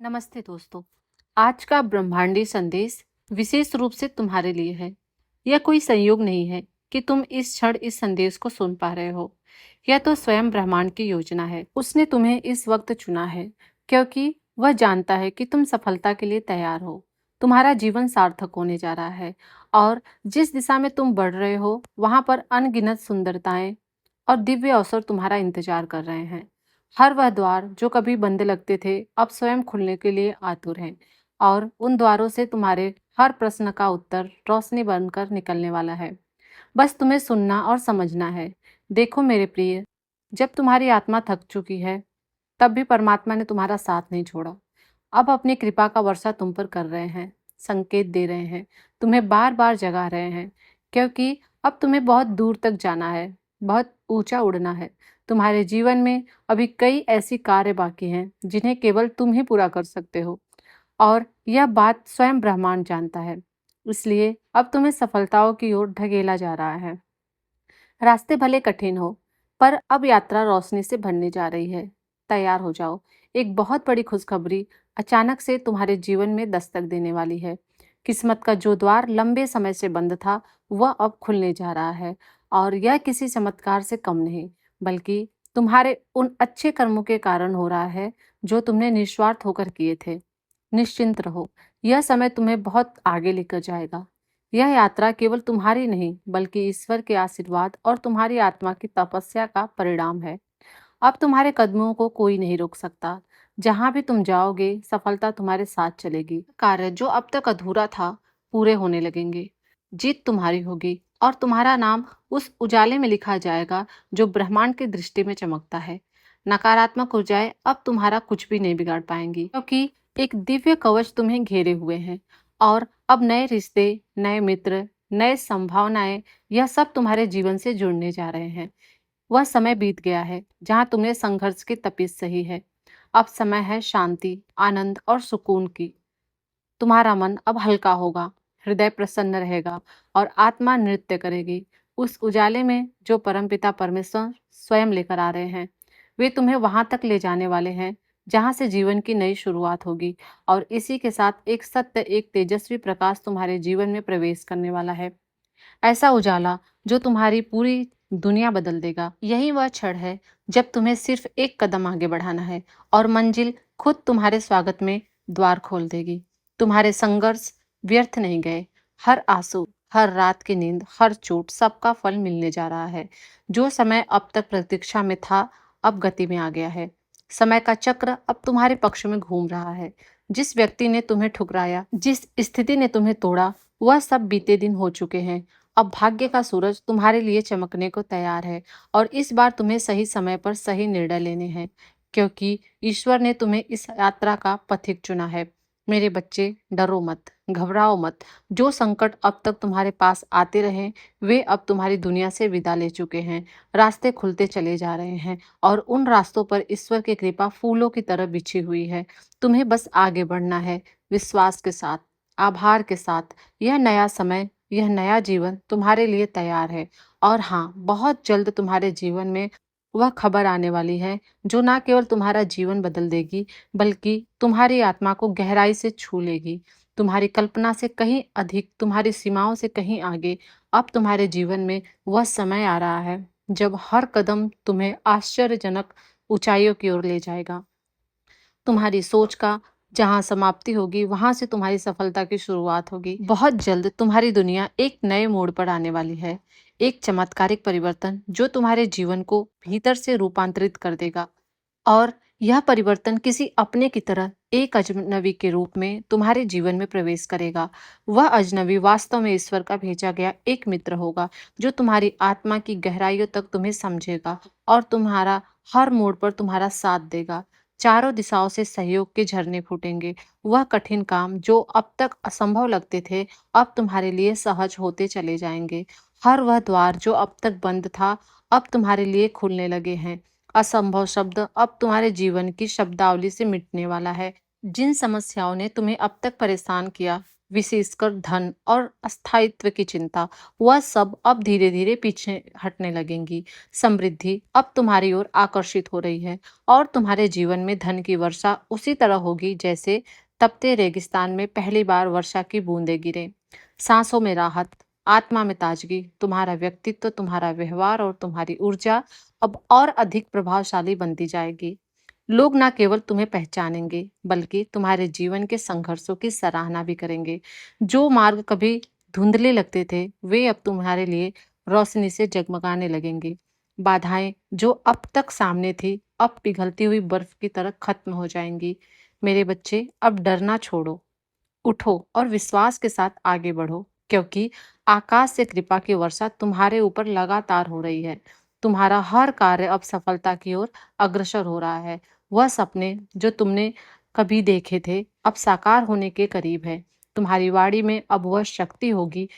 नमस्ते दोस्तों। आज का ब्रह्मांडी संदेश विशेष रूप से तुम्हारे लिए है। यह कोई संयोग नहीं है कि तुम इस क्षण इस संदेश को सुन पा रहे हो। यह तो स्वयं ब्रह्मांड की योजना है। उसने तुम्हें इस वक्त चुना है क्योंकि वह जानता है कि तुम सफलता के लिए तैयार हो। तुम्हारा जीवन सार्थक होने जा रहा है और जिस दिशा में तुम बढ़ रहे हो वहां पर अनगिनत सुंदरताएं और दिव्य अवसर तुम्हारा इंतजार कर रहे हैं। हर वह द्वार जो कभी बंद लगते थे अब स्वयं खुलने के लिए आतुर हैं और उन द्वारों से तुम्हारे हर प्रश्न का उत्तर रोशनी बनकर निकलने वाला है। बस तुम्हें सुनना और समझना है। देखो मेरे प्रिय, जब तुम्हारी आत्मा थक चुकी है तब भी परमात्मा ने तुम्हारा साथ नहीं छोड़ा। अब अपनी कृपा का वर्षा तुम पर कर रहे हैं, संकेत दे रहे हैं, तुम्हें बार बार जगा रहे हैं, क्योंकि अब तुम्हें बहुत दूर तक जाना है, बहुत ऊंचा उड़ना है। तुम्हारे जीवन में अभी कई ऐसी कार्य बाकी हैं जिन्हें केवल तुम ही पूरा कर सकते हो और यह बात स्वयं ब्रह्मांड जानता है। इसलिए अब तुम्हें सफलताओं की ओर ढकेला जा रहा है। रास्ते भले कठिन हो, पर अब यात्रा रोशनी से भरने जा रही है। तैयार हो जाओ। एक बहुत बड़ी खुशखबरी अचानक से तुम्हारे जीवन में दस्तक देने वाली है। किस्मत का जो द्वार लंबे समय से बंद था, वह अब खुलने जा रहा है और यह किसी चमत्कार से कम नहीं, बल्कि तुम्हारे उन अच्छे कर्मों के कारण हो रहा है जो तुमने निस्वार्थ होकर किए थे। निश्चिंत रहो, यह समय तुम्हें बहुत आगे लेकर जाएगा। यह यात्रा केवल तुम्हारी नहीं, बल्कि ईश्वर के आशीर्वाद और तुम्हारी आत्मा की तपस्या का परिणाम है। अब तुम्हारे कदमों को कोई नहीं रोक सकता। जहां भी तुम जाओगे, सफलता तुम्हारे साथ चलेगी। कार्य जो अब तक अधूरा था, पूरे होने लगेंगे। जीत तुम्हारी होगी और तुम्हारा नाम उस उजाले में लिखा जाएगा जो ब्रह्मांड की दृष्टि में चमकता है। नकारात्मक ऊर्जाएं अब तुम्हारा कुछ भी नहीं बिगाड़ पाएंगी, क्योंकि एक दिव्य कवच तुम्हें घेरे हुए हैं और अब नए रिश्ते, नए मित्र, नए संभावनाएं, यह सब तुम्हारे जीवन से जुड़ने जा रहे हैं। वह समय बीत गया है जहां तुमने संघर्ष की तपीस सही है। अब समय है शांति, आनंद और सुकून की। तुम्हारा मन अब हल्का होगा, हृदय प्रसन्न रहेगा और आत्मा नृत्य करेगी उस उजाले में जो परमपिता परमेश्वर स्वयं लेकर आ रहे हैं। वे तुम्हें वहां तक ले जाने वाले हैं जहां से जीवन की नई शुरुआत होगी और इसी के साथ एक सत्य, एक तेजस्वी प्रकाश तुम्हारे जीवन में प्रवेश करने वाला है। ऐसा उजाला जो तुम्हारी पूरी दुनिया बदल देगा। यही वह क्षण है जब तुम्हें सिर्फ एक कदम आगे बढ़ाना है और मंजिल खुद तुम्हारे स्वागत में द्वार खोल देगी। तुम्हारे संघर्ष व्यर्थ नहीं गए। हर आंसू, हर रात की नींद, हर चोट, सबका फल मिलने जा रहा है। जो समय अब तक प्रतीक्षा में था, अब गति में आ गया है। समय का चक्र अब तुम्हारे पक्ष में घूम रहा है। जिस व्यक्ति ने तुम्हें ठुकराया, जिस स्थिति ने तुम्हें तोड़ा, वह सब बीते दिन हो चुके हैं। अब भाग्य का सूरज तुम्हारे लिए चमकने को तैयार है और इस बार तुम्हें सही समय पर सही निर्णय लेने हैं, क्योंकि ईश्वर ने तुम्हें इस यात्रा का पथिक चुना है। मेरे बच्चे, डरो मत, घबराओ मत। जो संकट अब तक तुम्हारे पास आते रहे, वे अब तुम्हारी दुनिया से विदा ले चुके हैं। रास्ते खुलते चले जा रहे हैं और उन रास्तों पर ईश्वर की कृपा फूलों की तरह बिछी हुई है। तुम्हें बस आगे बढ़ना है, विश्वास के साथ, आभार के साथ। यह नया समय, यह नया जीवन तुम्हारे लिए तैयार है। और हाँ, बहुत जल्द तुम्हारे जीवन में वह खबर आने वाली है जो ना केवल तुम्हारा जीवन बदल देगी, बल्कि तुम्हारी आत्मा को गहराई से छू लेगी। तुम्हारी कल्पना से कहीं अधिक, तुम्हारी सीमाओं से कहीं आगे अब तुम्हारे जीवन में वह समय आ रहा है जब हर कदम तुम्हें आश्चर्यजनक ऊंचाइयों की ओर ले जाएगा। तुम्हारी सोच का जहां समाप्ति होगी, वहां से तुम्हारी सफलता की शुरुआत होगी। बहुत जल्द तुम्हारी दुनिया एक नए मोड़ पर आने वाली है। एक चमत्कारिक परिवर्तन जो तुम्हारे जीवन को भीतर से रूपांतरित कर देगा और यह परिवर्तन किसी अपने की तरह एक अजनबी के रूप में तुम्हारे जीवन में प्रवेश करेगा। वह अजनबी वास्तव में ईश्वर का भेजा गया एक मित्र होगा जो तुम्हारी आत्मा की गहराइयों तक तुम्हें समझेगा और तुम्हारा हर मोड़ पर तुम्हारा साथ देगा। चारों दिशाओं से सहयोग के झरने फूटेंगे। वह कठिन काम जो अब तक असंभव लगते थे, अब तुम्हारे लिए सहज होते चले जाएंगे। हर वह द्वार जो अब तक बंद था, अब तुम्हारे लिए खुलने लगे हैं। असंभव शब्द अब तुम्हारे जीवन की शब्दावली से मिटने वाला है। जिन समस्याओं ने तुम्हें अब तक परेशान किया, विशेषकर धन और स्थायित्व की चिंता, वह सब अब धीरे धीरे पीछे हटने लगेंगी। समृद्धि अब तुम्हारी ओर आकर्षित हो रही है और तुम्हारे जीवन में धन की वर्षा उसी तरह होगी जैसे तपते रेगिस्तान में पहली बार वर्षा की बूंदें गिरे। सांसों में राहत, आत्मा में ताजगी, तुम्हारा व्यक्तित्व, तुम्हारा व्यवहार और तुम्हारी ऊर्जा अब और अधिक प्रभावशाली बनती जाएगी। लोग ना केवल तुम्हें पहचानेंगे बल्कि तुम्हारे जीवन के संघर्षों की सराहना भी करेंगे। जो मार्ग कभी धुंधले लगते थे वे अब तुम्हारे लिए रोशनी से जगमगाने लगेंगे। बाधाएं जो अब तक सामने थी अब पिघलती हुई बर्फ की तरह खत्म हो जाएंगी। मेरे बच्चे, अब डरना छोड़ो, उठो और विश्वास के साथ आगे बढ़ो, क्योंकि आकाश से कृपा की वर्षा तुम्हारे ऊपर लगातार हो रही है। तुम्हारा हर कार्य अब सफलता की ओर अग्रसर हो रहा है। वह सपने जो तुमने कभी देखे थे अब साकार होने के करीब है। तुम्हारी वाणी में अब वह शक्ति होगी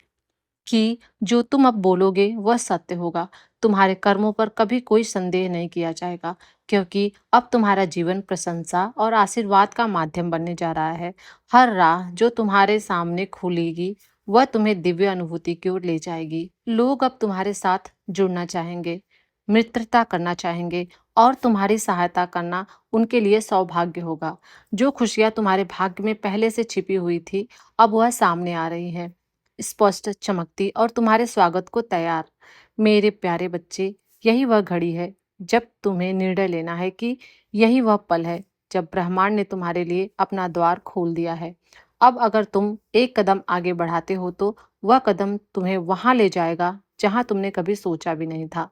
कि जो तुम अब बोलोगे वह सत्य होगा। तुम्हारे कर्मों पर कभी कोई संदेह नहीं किया जाएगा, क्योंकि अब तुम्हारा जीवन प्रशंसा और आशीर्वाद का माध्यम बनने जा रहा है। हर राह जो तुम्हारे सामने खुलेगी वह तुम्हें दिव्य अनुभूति की ओर ले जाएगी। लोग अब तुम्हारे साथ जुड़ना चाहेंगे, मित्रता करना चाहेंगे और तुम्हारी सहायता करना उनके लिए सौभाग्य होगा। जो खुशियां तुम्हारे भाग्य में पहले से छिपी हुई थी अब वह सामने आ रही है, स्पष्ट, चमकती और तुम्हारे स्वागत को तैयार। मेरे प्यारे बच्चे, यही वह घड़ी है जब तुम्हें निर्णय लेना है कि यही वह पल है जब ब्रह्मांड ने तुम्हारे लिए अपना द्वार खोल दिया है। अब अगर तुम एक कदम आगे बढ़ाते हो तो वह कदम तुम्हें वहां ले जाएगा जहां तुमने कभी सोचा भी नहीं था।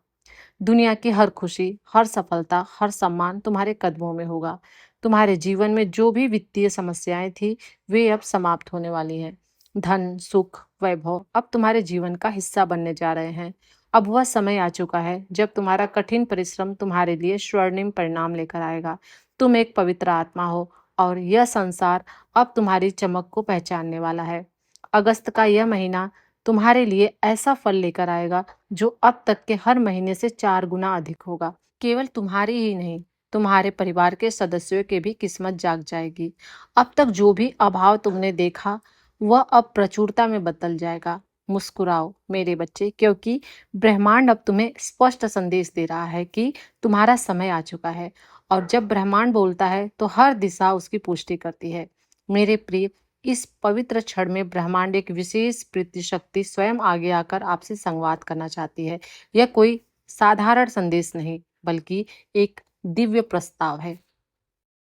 दुनिया की हर खुशी, हर सफलता, हर सम्मान तुम्हारे कदमों में होगा। तुम्हारे जीवन में जो भी वित्तीय समस्याएं थी वे अब समाप्त होने वाली हैं। धन, सुख, वैभव अब तुम्हारे जीवन का हिस्सा बनने जा रहे हैं। अब वह समय आ चुका है जब तुम्हारा कठिन परिश्रम तुम्हारे लिए स्वर्णिम परिणाम लेकर आएगा। तुम एक पवित्र आत्मा हो और यह संसार अब तुम्हारी चमक को पहचानने वाला है। अगस्त का यह महीना तुम्हारे लिए ऐसा फल लेकर आएगा जो अब तक के हर महीने से 4 गुना अधिक होगा। केवल तुम्हारी ही नहीं, तुम्हारे परिवार के सदस्यों की भी किस्मत जाग जाएगी। अब तक जो भी अभाव तुमने देखा वह अब प्रचुरता में बदल जाएगा। मुस्कुराओ मेरे बच्चे, क्योंकि ब्रह्मांड अब तुम्हें स्पष्ट संदेश दे रहा है कि तुम्हारा समय आ चुका है। और जब ब्रह्मांड बोलता है तो हर दिशा उसकी पुष्टि करती है। मेरे प्रिय, इस पवित्र क्षण में ब्रह्मांड एक विशेष प्रीति शक्ति स्वयं आगे आकर आपसे संवाद करना चाहती है। यह कोई साधारण संदेश नहीं बल्कि एक दिव्य प्रस्ताव है।